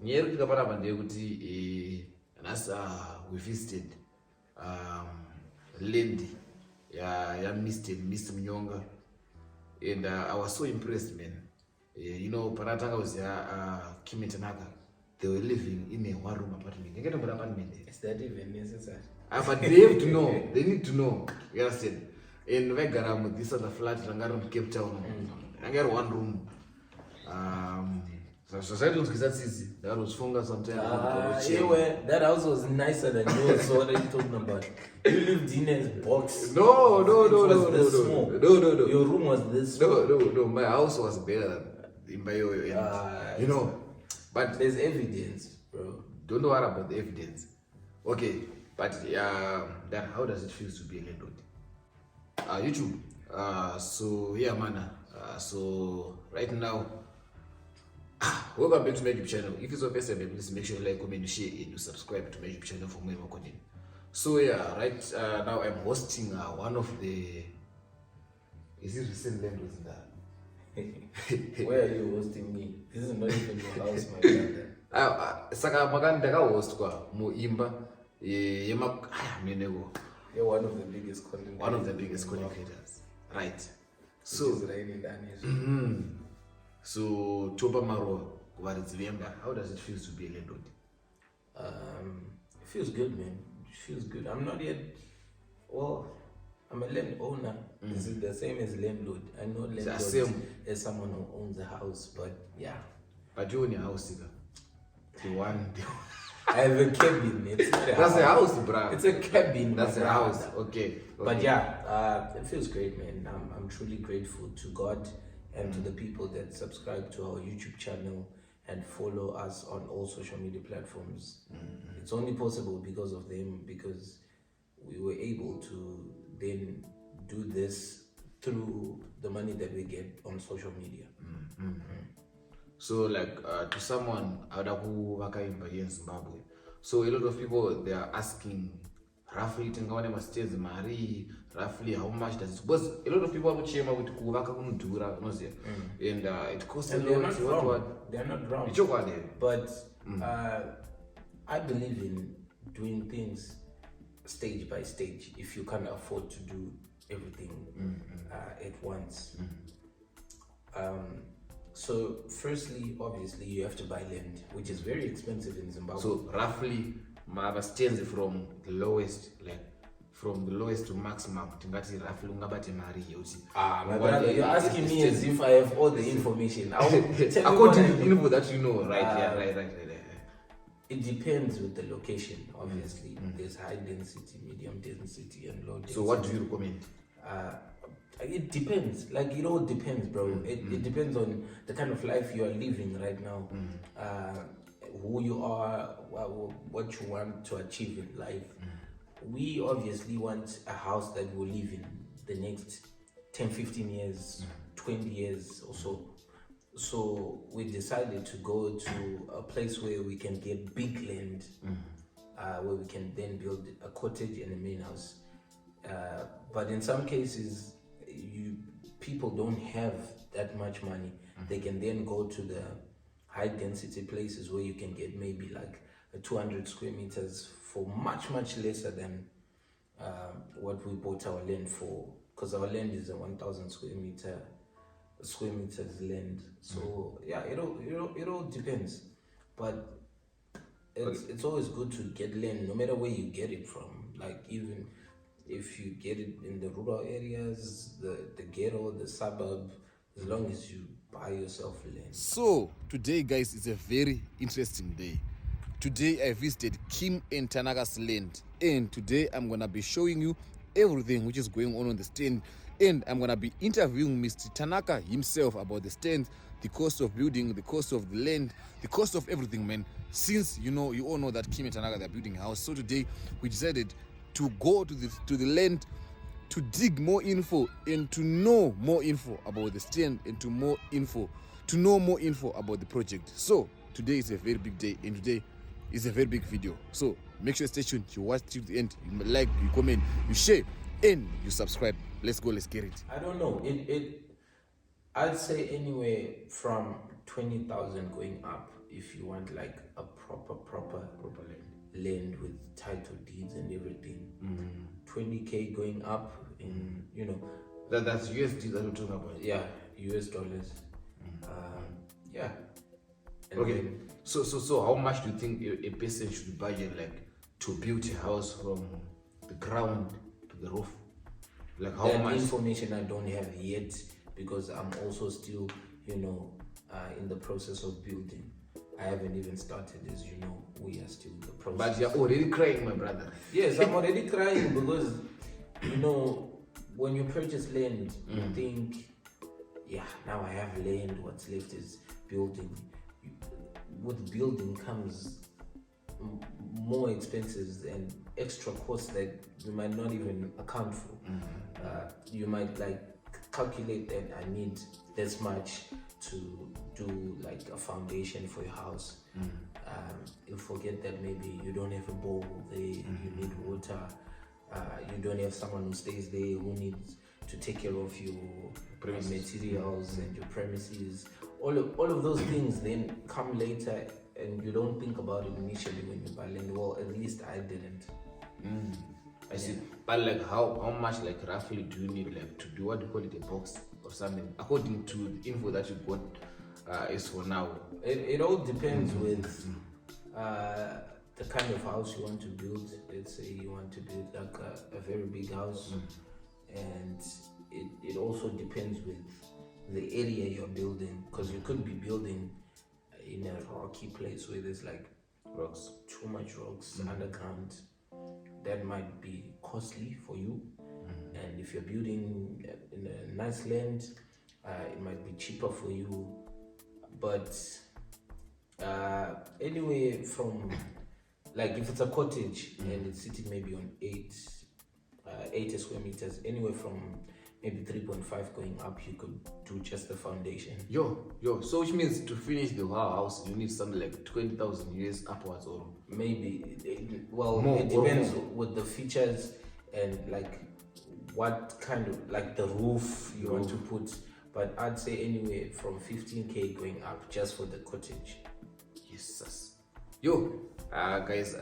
nyaya yekuti kapanapa ndeyekuti nhasi we visited land Mr. Mnyonga, and I was so impressed, man. You know, Tanaka was Kim and Tanaka. They were living in a one-room apartment. They get an apartment. Is that even necessary? But they have to know. They need to know. You understand? In Vegaram, this other flat, Rangaram, Cape Town. I got one room. So that was easy. That was fungus sometimes. That house was nicer than yours. So what are you talking about? You lived in a box. No. Your room was this small. No. My house was better than Mbayo. You know, but there's evidence, bro. Don't worry about the evidence. Okay, but then how does it feel to be a landlord? YouTube. So yeah, man. So right now, welcome back to my YouTube channel. If it's your first time, please make sure you like, comment, share, and you subscribe to my YouTube channel for more content. So yeah, right now I'm hosting one of the. Is it recent landlords in that? Where are you hosting me? This is not even your house, my brother. Saka maganda ka host kwa muimba menego. You're one of the biggest content creators. Right. So it's raining down. So Toba Maro, how does it feel to be a landlord? It feels good, man. It feels good. I'm not yet. Well, I'm a land owner. Is it the same as landlord? I know landlord as someone who owns a house, but yeah. But you own your house, the one. I have a cabin. It's not a That's a house, bro. It's a cabin. That's a house. Okay. But yeah, it feels great, man. I'm truly grateful to God and to the people that subscribe to our YouTube channel and follow us on all social media platforms. It's only possible because of them, because we were able to then do this through the money that we get on social media. So like to someone who in Zimbabwe, so a lot of people, they are asking roughly roughly how much does it, because a lot of people have chema with kuvaka kunudhura and it costs a lot. They're not wrong. But I believe in doing things stage by stage if you can't afford to do everything at once. So firstly, obviously, you have to buy land, which is very expensive in Zimbabwe. So roughly, my stands from the lowest, to maximum. Roughly, my brother, you're asking me as if I have all the information. I will tell according to the info that you know, right? Right. It depends with the location, obviously. There's high density, medium density, and low density. So what do you recommend? It depends. Like, it all depends, bro. It depends on the kind of life you are living right now, who you are, what you want to achieve in life. We obviously want a house that we'll live in the next 10, 15 years, 20 years or so. So we decided to go to a place where we can get big land, where we can then build a cottage and a main house. But in some cases, people don't have that much money. They can then go to the high density places where you can get maybe like 200 square meters for much lesser than what we bought our land for, because our land is a 1,000 square meters land. So yeah, it all depends, but it's always good to get land no matter where you get it from. Like, even if you get it in the rural areas, the ghetto, the suburb, as long as you buy yourself land. So today, guys, is a very interesting day. Today I visited Kim and Tanaka's land, and today I'm gonna be showing you everything which is going on the stand, and I'm gonna be interviewing Mr. Tanaka himself about the stand, the cost of building, the cost of the land, the cost of everything, man. Since you all know that Kim and Tanaka, they're building a house, so today we decided to go to the land to dig more info and to know more info about the stand and to know more info about the project. So today is a very big day, and today is a very big video. So make sure you stay tuned, you watch till the end, you like, you comment, you share, and you subscribe. Let's go, let's get it. I don't know. I'd say anywhere from 20,000 going up if you want like a proper land with title deeds and everything, 20K going up in, you know, That's USD that we're talking about. yeah, US dollars. Yeah. And Okay. then, So how much do you think a person should budget like to build a house from the ground to the roof? Like how that much? information I don't have yet, because I'm also still, you know, in the process of building. I haven't even started, as you know. We are still in the process. But you're already crying, my brother. Yes, I'm already crying because, you know, when you purchase land, you think, yeah, now I have land, what's left is building. With building comes more expenses and extra costs that you might not even account for. You might like calculate that I need this much to do like a foundation for your house. You forget that maybe you don't have a bowl there, you need water, you don't have someone who stays there who needs to take care of your materials and your premises. All of those things then come later, and you don't think about it initially when you buy land. Well, at least I didn't. I see. But like how much like roughly do you need like to do what do you call it, a box or something? According to the info that you got is for now. It all depends with the kind of house you want to build. Let's say you want to build like a very big house, and it also depends with the area you're building, because you could be building in a rocky place where there's like Rocks. too much rocks underground. That might be costly for you. And if you're building in a nice land, it might be cheaper for you. But anyway, from like if it's a cottage and it's sitting maybe on 80 square meters, anywhere from maybe 3.5 going up, you could do just the foundation. Yo. So which means to finish the whole house, you need something like 20,000 US upwards or Maybe it More, depends with the features and like what kind of like the roof you want to put. But I'd say anywhere from 15K going up just for the cottage. Jesus. Yo, guys,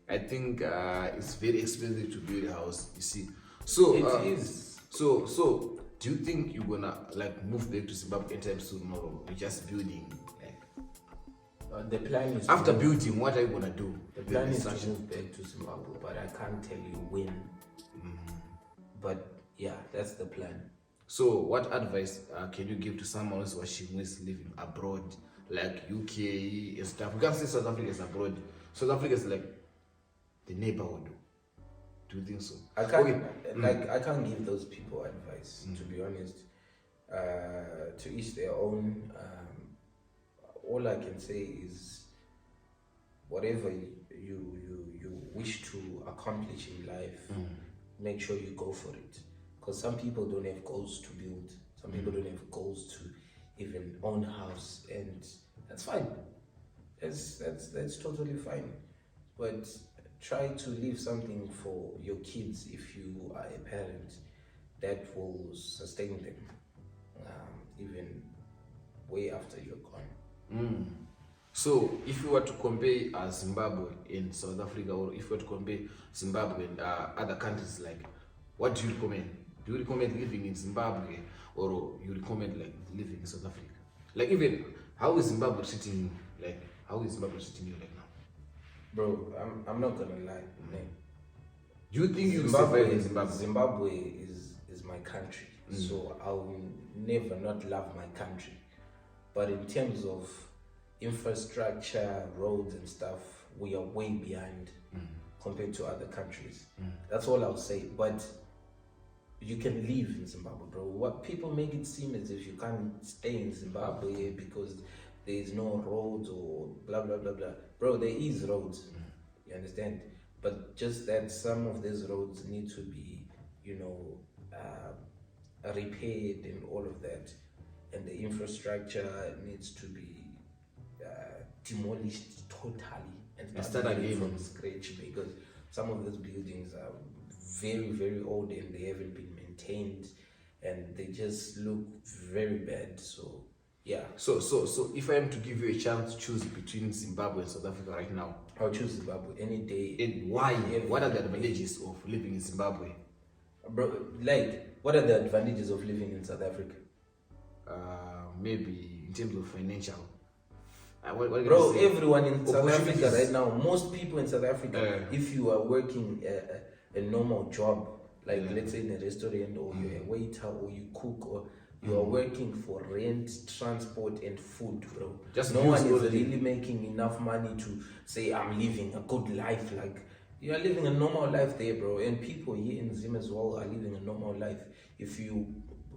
I think it's very expensive to build a house. You see, so It is. So do you think you're gonna like move back to Zimbabwe anytime soon, or you're just building? Like The plan is after to building, what are you gonna do? The plan is to move back to Zimbabwe, but I can't tell you when. But yeah, that's the plan. So what advice can you give to someone who's watching who is living abroad, like UK and stuff? We can't say South Africa is abroad. South Africa is like the neighborhood. Do you think so? I can't I can't give those people advice, to be honest. To each their own. All I can say is whatever you wish to accomplish in life, make sure you go for it. Because some people don't have goals to build. Some people don't have goals to even own a house, and that's fine. That's totally fine. But try to leave something for your kids if you are a parent that will sustain them even way after you're gone. So if you were to compare Zimbabwe and South Africa, or if you were to compare Zimbabwe and other countries, like what do you recommend? Do you recommend living in Zimbabwe, or you recommend like living in South Africa? Like even how is Zimbabwe treating you? Like how is Zimbabwe treating you right now? Bro, I'm not gonna lie, man. Do you think you survive in Zimbabwe? Zimbabwe is my country, so I will never not love my country. But in terms of infrastructure, roads and stuff, we are way behind compared to other countries. That's all I'll say. But you can live in Zimbabwe, bro. What people make it seem as if you can't stay in Zimbabwe because there is no roads or blah blah blah blah. Bro, there is roads. You understand? But just that some of these roads need to be, repaired and all of that, and the infrastructure needs to be demolished totally and start again from scratch, because some of those buildings are very very old and they haven't been maintained and they just look very bad. So Yeah, So if I am to give you a chance to choose between Zimbabwe and South Africa right now, I'll choose Zimbabwe any day. and why? every What are the day. advantages of living in Zimbabwe? Bro, like, what are the advantages of living in South Africa? Maybe in terms of financial. What can Bro, you say? everyone in South Africa Opportunities. right now, most people in South Africa, if you are working a normal job, like let's say in a restaurant, or you're a waiter, or you cook, or you are working for rent, transport, and food, bro. Just no bills one is already. really making enough money to say, I'm living a good life. Like, you are living a normal life there, bro. And people here in Zim as well are living a normal life. If you,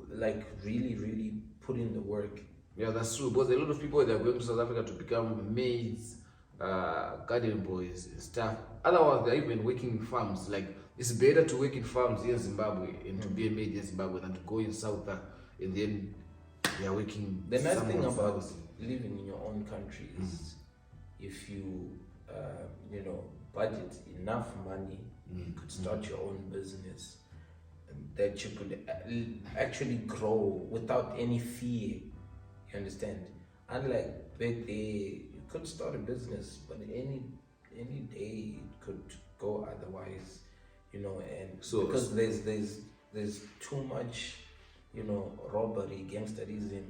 like, really, really put in the work. Yeah, that's true. Because a lot of people, they're going to South Africa to become maids, garden boys, and stuff. Otherwise, they're even working in farms. Like, it's better to work in farms here in Zimbabwe and to be a maid in Zimbabwe than to go in South and then they are working. The nice thing someone's about house. living in your own country is if you, budget enough money, you could start your own business that you could actually grow without any fear. You understand? Unlike back there, you could start a business, but any day it could go otherwise. And So- because there's too much, robbery, gangsterism,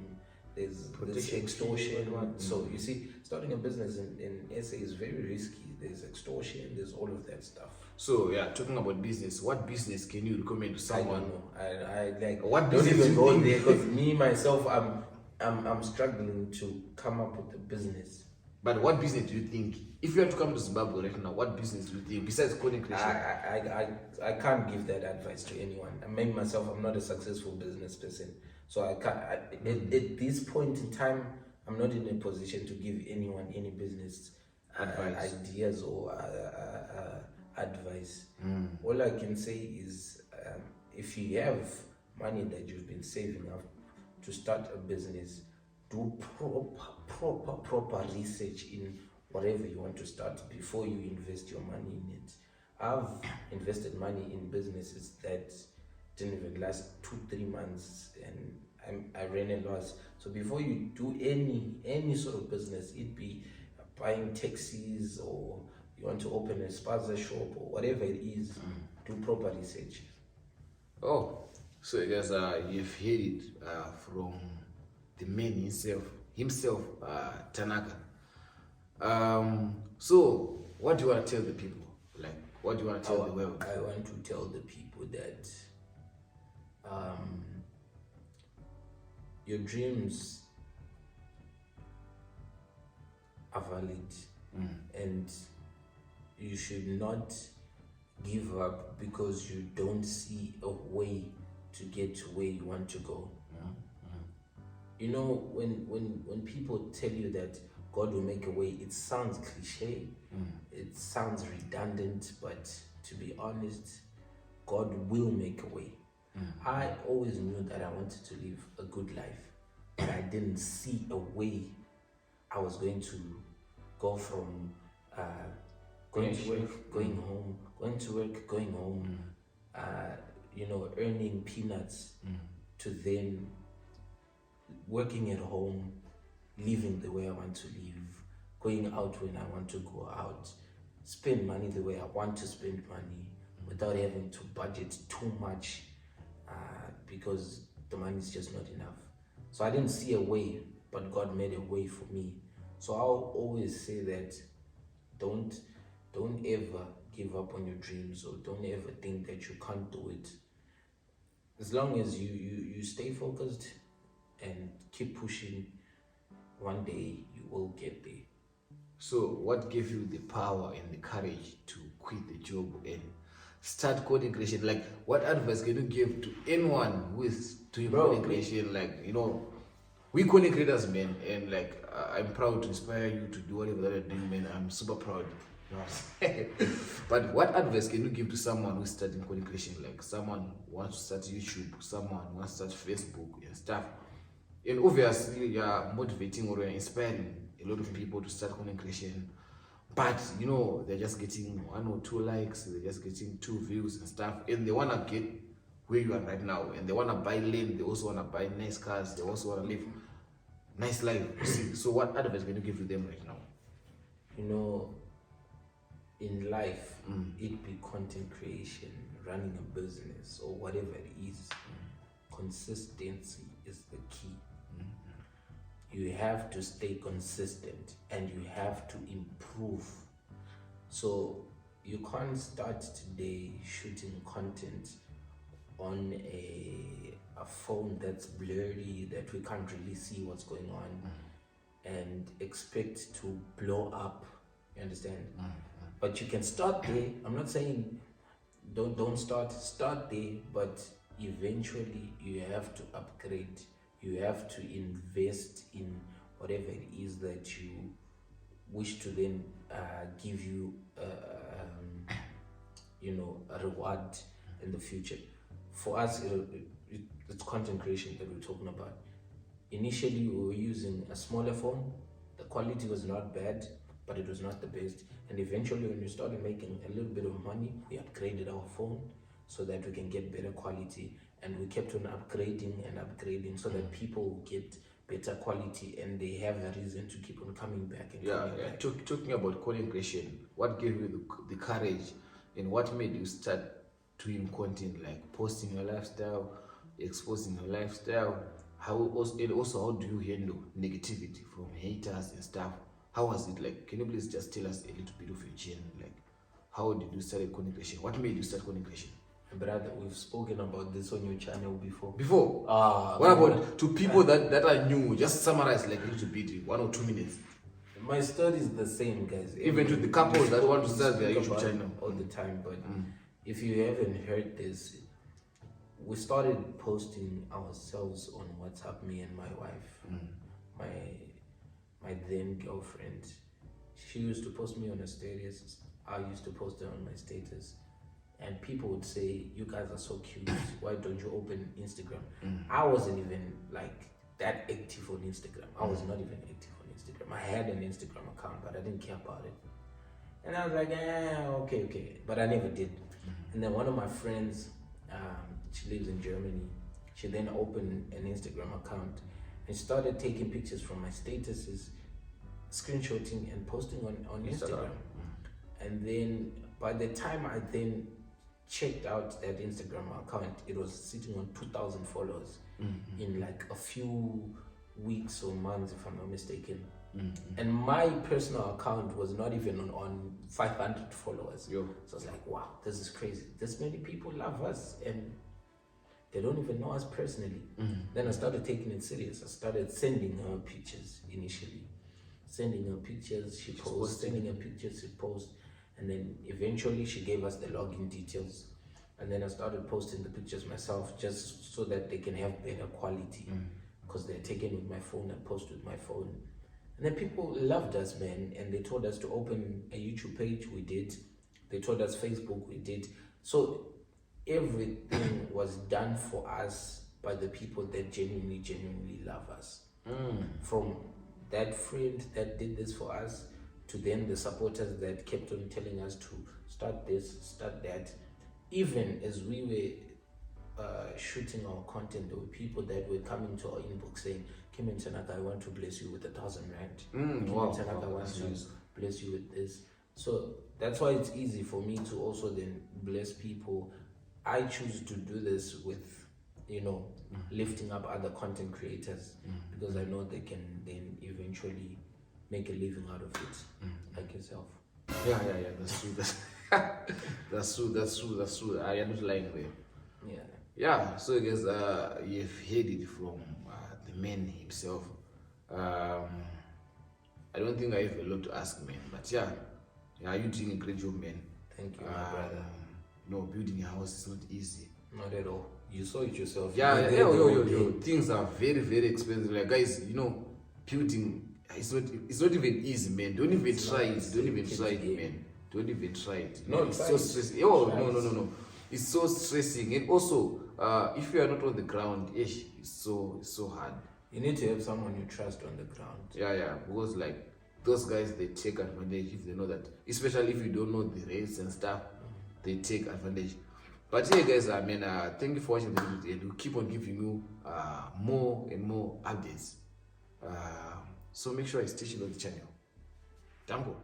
there's Protection, extortion. So you see, starting a business in SA is very risky. There's extortion, there's all of that stuff. So yeah, talking about business, what business can you recommend to I someone? don't know. I like What don't business even you go think- there, because me myself, I'm struggling to come up with a business. But what business do you think, if you have to come to Zimbabwe right now, what business do you think, besides content creation? I can't give that advice to anyone. I mean, myself, I'm not a successful business person, so I can't. At this point in time, I'm not in a position to give anyone any business Advice. ideas or advice. All I can say is, if you have money that you've been saving up to start a business, do proper research in whatever you want to start before you invest your money in it. I've invested money in businesses that didn't even last 2-3 months, and I ran a loss. So before you do any sort of business, it be buying taxis, or you want to open a spaza shop, or whatever it is, do proper research. Oh, so guys, you've heard it from the man himself, Tanaka. So what do you want to tell the people? Like, what do you want to tell the world? I want to tell the people that your dreams are valid, and you should not give up because you don't see a way to get to where you want to go. When people tell you that God will make a way, it sounds cliche, it sounds redundant, but to be honest, God will make a way. I always knew that I wanted to live a good life, but I didn't see a way I was going to go from going to work, going home, going to work, going home, earning peanuts, to then working at home, living the way I want to live, going out when I want to go out, spend money the way I want to spend money, without having to budget too much, because the money is just not enough. So I didn't see a way, but God made a way for me. So I'll always say that don't ever give up on your dreams, or don't ever think that you can't do it. As long as you stay focused and keep pushing, one day you will get there. So what gave you the power and the courage to quit the job and start content creation? Like, what advice can you give to anyone who is doing content creation? Like, we content creators, man, and like, I'm proud to inspire you to do whatever that you're doing, man. I'm super proud. You know what I'm saying? But what advice can you give to someone who's starting content creation? Like, someone who wants to start YouTube, someone who wants to start Facebook and stuff. And obviously, you're motivating or you're inspiring a lot of people to start content creation. But, they're just getting 1 or 2 likes, they're just getting 2 views and stuff. And they want to get where you are right now. And they want to buy land, they also want to buy nice cars, they also want to live. nice life. You see, so what advice can you give to them right now? You know, in life, it be content creation, running a business, or whatever it is, consistency is the key. You have to stay consistent and you have to improve. So you can't start today shooting content on a phone that's blurry, that we can't really see what's going on, and expect to blow up. You understand? But you can start there. I'm not saying don't start there, but eventually you have to upgrade. You have to invest in whatever it is that you wish to then give you a reward in the future. For us, it's content creation that we're talking about. Initially, we were using a smaller phone. The quality was not bad, but it was not the best. And eventually, when we started making a little bit of money, we upgraded our phone so that we can get better quality. And we kept on upgrading so that people get better quality and they have a reason to keep on coming back. Back. Talking about content creation, what gave you the courage and what made you start doing content, like posting your lifestyle, exposing your lifestyle? How do you handle negativity from haters and stuff? How was it like? Can you please just tell us a little bit of your journey? Like, how did you start content creation? What made you start content creation? Brother, we've spoken about this on your channel before. What about to people that are new? Just summarize like a little bit, 1 or 2 minutes. My story is the same, guys. Even to the couples that want to start their YouTube channel all the time. But if you haven't heard this, we started posting ourselves on WhatsApp, me and my wife, my then girlfriend. She used to post me on her status. I used to post her on my status. And people would say, you guys are so cute, why don't you open Instagram? I wasn't even like that active on Instagram. I was not even active on Instagram. I had an Instagram account, but I didn't care about it. And I was like, okay. But I never did. And then one of my friends, she lives in Germany, she then opened an Instagram account and started taking pictures from my statuses, screenshotting and posting on Instagram. And then by the time I then checked out that Instagram account, it was sitting on 2,000 followers in like a few weeks or months, if I'm not mistaken. And my personal account was not even on 500 followers. So I was like, wow, this is crazy. This many people love us and they don't even know us personally. Then I started taking it serious. I started sending her pictures initially. Sending her pictures, she posts, sending her pictures, she posts. And then eventually she gave us the login details. And then I started posting the pictures myself just so that they can have better quality. Because they're taken with my phone, I post with my phone. And then people loved us, man. And they told us to open a YouTube page, we did. They told us Facebook, we did. So everything was done for us by the people that genuinely love us. From that friend that did this for us, to then the supporters that kept on telling us to start this, start that. Even as we were shooting our content, there were people that were coming to our inbox saying, Kim and Tanaka, I want to bless you with 1,000 rand. Kim and Tanaka wants to bless you with this. So that's why it's easy for me to also then bless people. I choose to do this with, lifting up other content creators because I know they can then eventually make a living out of it, like yourself. Yeah, that's true. That's true. I am not lying there. Yeah, so I guess you've heard it from the man himself. I don't think I have a lot to ask, man, but yeah, you're doing a great job, man. Thank you, my brother. No, building a house is not easy. Not at all. You saw it yourself. Yeah. Things are very, very expensive. Like, guys, building, it's not even easy, man. Don't even try it. Don't even try it, man. Don't even try it. No, it's so stressing. No. It's so stressing. And also, if you are not on the ground, it's so hard. You need to have someone you trust on the ground. Yeah. Because like those guys, they take advantage if they know that. Especially if you don't know the rates and stuff, they take advantage. But yeah, guys, thank you for watching the video, and we'll keep on giving you more and more updates. So make sure I stay on the channel. Dango.